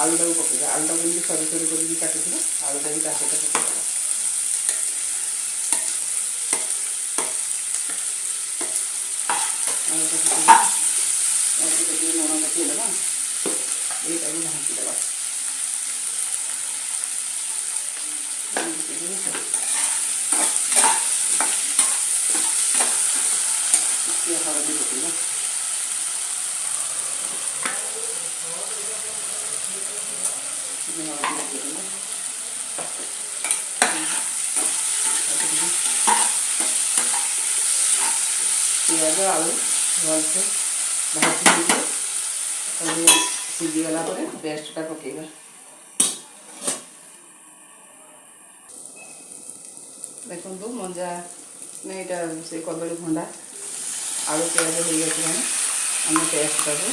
आलूटा पकड़ा आलूटा भी सरू सरू कर काटुवा आलूटा भी सहित पकड़ा आलूटा लुण पकईदेवा यहीटा भी ढाँकीदेवा हलदी पकईवा पियाज आलू भलसे भाजी सीझीगला पेस्टा पकईवा देखो मंजा नहीं यहाँ से कदली भंडा आलू पियाज हो गया आम पेस्टा को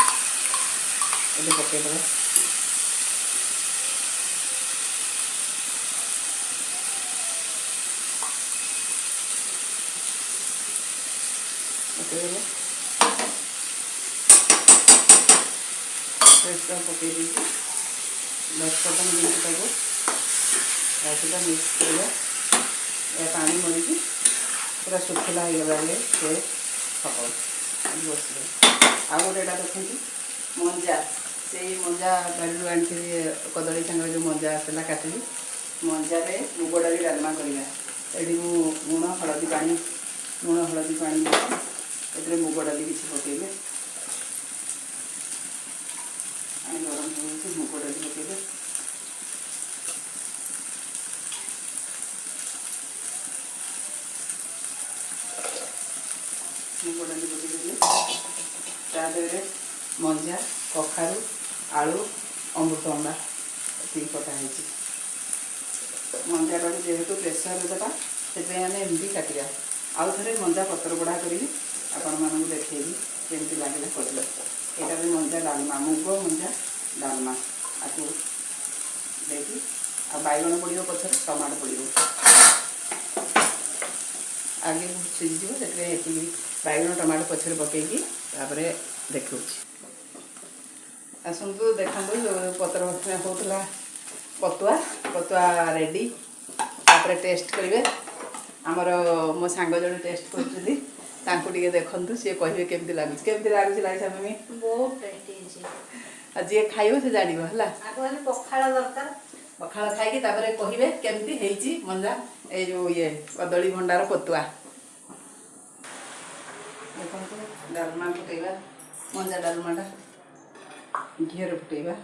पकईदे पेस्टा पकई 10-15 मिनट तक मिक्स करवा पानी मरी पूरा सुखला हो गला से हब बस आ गोटे देखते मंजा से मंजा बाड़ी आनी कदली सांगे जो मंजा आसला काटिली मंजार मुग डाली डालमा करवा ये लुण हलदी पानी ये मुग डाली किसी पकईले गरम हो मुग डाली पकईले मुग डाली पकईदेले तादेह मंजा कखारू आलू अमृतभंडा ये कटाई मंजाटा जेहेतु प्रेसर देवा से आम एमती काटिया आउ थे मंजा पतर बड़ा करी आपण मानक देखी केमती लगे कर यहाँ भी मंजा डालमा मुग मंजा डालमा आपको देखी बैगण पड़ो पचर टमाटो पड़ो आगे सीझी से बैगण टमाटो पचर पकईकी देखा आसतु देखो पतर होता पतुआ पतुआ रेडी तापर टेस्ट करेंगे आमर मो सांग जड़े टेस्ट कर देखु सी कहे केमती लगुच लाइसा मम्मी बहुत टेस्टी जी खाइब से जान है पखाड़ दरकार पखाड़ खाई कहे केमती मंजा ये जो ये कदली भंडार पतुआ देखो डालमा फुटेगा मंजा डालमाटा घी फुटेगा